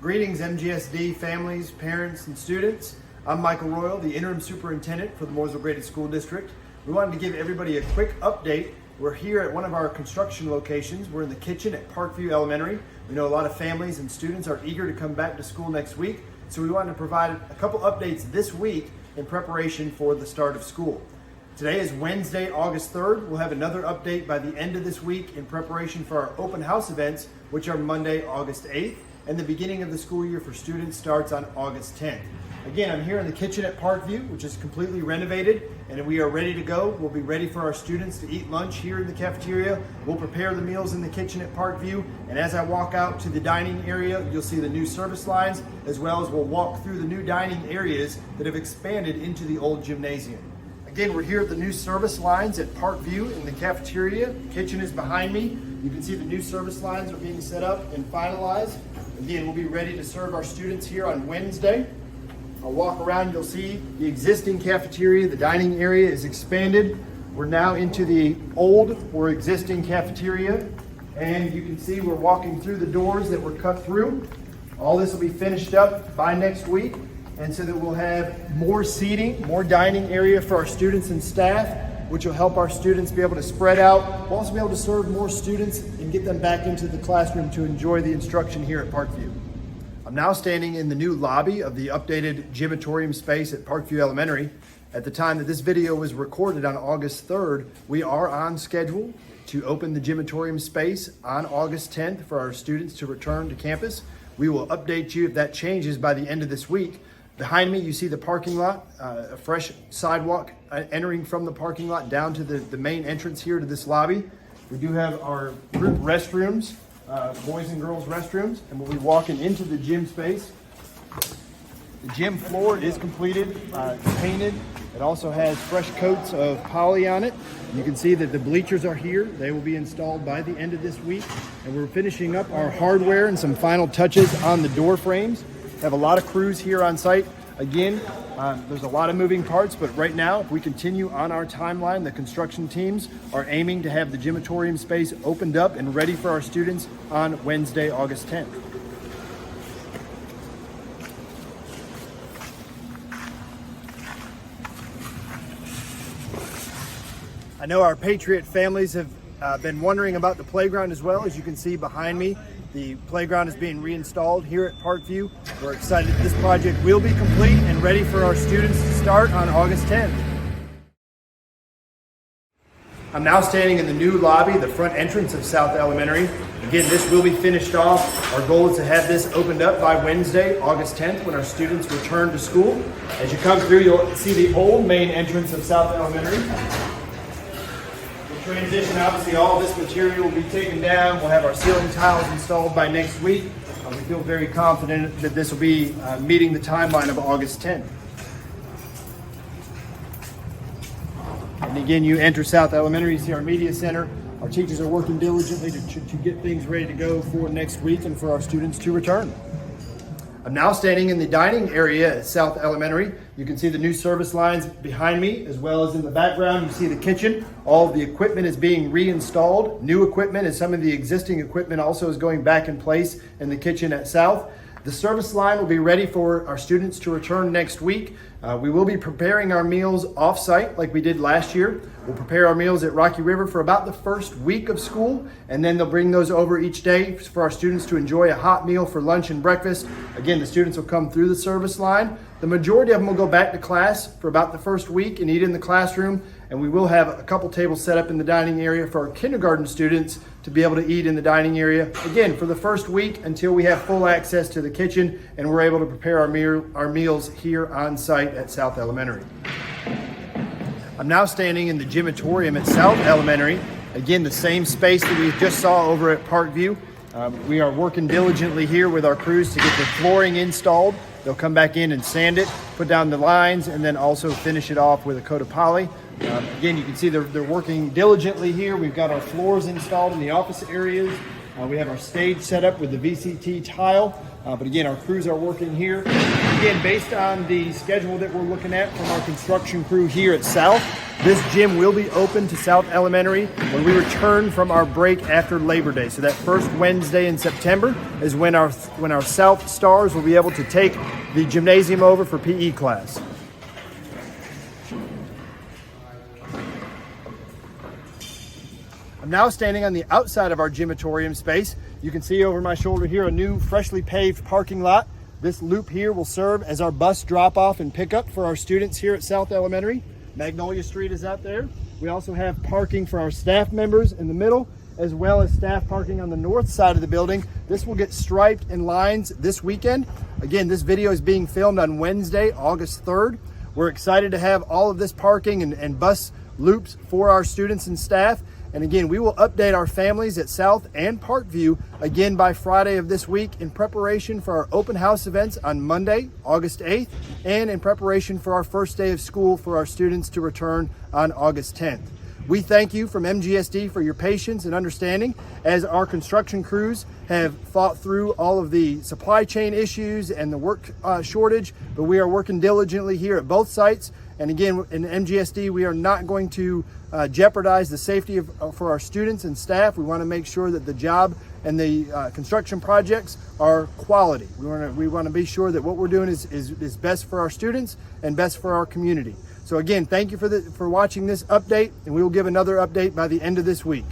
Greetings MGSD families, parents, and students. I'm Michael Royal, the Interim Superintendent for the Mooresville Graded School District. We wanted to give everybody a quick update. We're here at one of our construction locations. We're in the kitchen at Parkview Elementary. We know a lot of families and students are eager to come back to school next week, so we wanted to provide a couple updates this week in preparation for the start of school. Today is Wednesday, August 3rd. We'll have another update by the end of this week in preparation for our open house events, which are Monday, August 8th, and the beginning of the school year for students starts on August 10th. Again, I'm here in the kitchen at Parkview, which is completely renovated, and we are ready to go. We'll be ready for our students to eat lunch here in the cafeteria. We'll prepare the meals in the kitchen at Parkview, and as I walk out to the dining area, you'll see the new service lines, as well as we'll walk through the new dining areas that have expanded into the old gymnasium. Again, we're here at the new service lines at Parkview in the cafeteria. The kitchen is behind me. You can see the new service lines are being set up and finalized. Again, we'll be ready to serve our students here on Wednesday. I'll walk around, you'll see the existing cafeteria. The dining area is expanded. We're now into the old or existing cafeteria. And you can see we're walking through the doors that were cut through. All this will be finished up by next week. And so that we'll have more seating, more dining area for our students and staff, which will help our students be able to spread out. We'll also be able to serve more students and get them back into the classroom to enjoy the instruction here at Parkview. I'm now standing in the new lobby of the updated Gymatorium space at Parkview Elementary. At the time that this video was recorded on August 3rd, we are on schedule to open the Gymatorium space on August 10th for our students to return to campus. We will update you if that changes by the end of this week. Behind me, you see the parking lot, a fresh sidewalk entering from the parking lot down to the main entrance here to this lobby. We do have our group restrooms, boys and girls restrooms, and we'll be walking into the gym space. The gym floor is completed, it's painted. It also has fresh coats of poly on it. You can see that the bleachers are here. They will be installed by the end of this week. And we're finishing up our hardware and some final touches on the door frames. Have a lot of crews here on site. Again, there's a lot of moving parts, but right now, if we continue on our timeline, the construction teams are aiming to have the Gymatorium space opened up and ready for our students on Wednesday, August 10th. I know our Patriot families have been wondering about the playground as well. As you can see behind me, the playground is being reinstalled here at Parkview. We're excited that this project will be complete and ready for our students to start on August 10th. I'm now standing in the new lobby, the front entrance of South Elementary. Again, this will be finished off. Our goal is to have this opened up by Wednesday, August 10th, when our students return to school. As you come through, you'll see the old main entrance of South Elementary. Transition, obviously all this material will be taken down. We'll have our ceiling tiles installed by next week. We feel very confident that this will be meeting the timeline of August 10th. And again, you enter South Elementary, you see our media center. Our teachers are working diligently to get things ready to go for next week and for our students to return. I'm now standing in the dining area at South Elementary. You can see the new service lines behind me, as well as in the background, you see the kitchen. All of the equipment is being reinstalled. New equipment and some of the existing equipment also is going back in place in the kitchen at South. The service line will be ready for our students to return next week. We will be preparing our meals off-site like we did last year. We'll prepare our meals at Rocky River for about the first week of school, and then they'll bring those over each day for our students to enjoy a hot meal for lunch and breakfast. Again, the students will come through the service line. The majority of them will go back to class for about the first week and eat in the classroom, and we will have a couple tables set up in the dining area for our kindergarten students to be able to eat in the dining area, again, for the first week until we have full access to the kitchen and we're able to prepare our meals here on site at South Elementary. I'm now standing in the Gymatorium at South Elementary. Again, the same space that we just saw over at Parkview. We are working diligently here with our crews to get the flooring installed. They'll come back in and sand it, put down the lines, and then also finish it off with a coat of poly. Again, you can see they're working diligently here. We've got our floors installed in the office areas. We have our stage set up with the VCT tile. But again, our crews are working here. Again, based on the schedule that we're looking at from our construction crew here at South, This gym will be open to South Elementary when we return from our break after Labor Day. So that first Wednesday in September is when our South Stars will be able to take the gymnasium over for PE class. I'm now standing on the outside of our gymatorium space. You can see over my shoulder here a new freshly paved parking lot. This loop here will serve as our bus drop-off and pickup for our students here at South Elementary. Magnolia Street is out there. We also have parking for our staff members in the middle, as well as staff parking on the north side of the building. This will get striped in lines this weekend. Again, this video is being filmed on Wednesday, August 3rd. We're excited to have all of this parking and bus loops for our students and staff. And again, we will update our families at South and Parkview again by Friday of this week in preparation for our open house events on Monday, August 8th, and in preparation for our first day of school for our students to return on August 10th. We thank you from MGSD for your patience and understanding as our construction crews have fought through all of the supply chain issues and the work shortage, but we are working diligently here at both sites. And again, in MGSD, we are not going to jeopardize the safety for our students and staff. We want to make sure that the job and the construction projects are quality. We want to be sure that what we're doing is best for our students and best for our community. So again, thank you for watching this update, and we will give another update by the end of this week.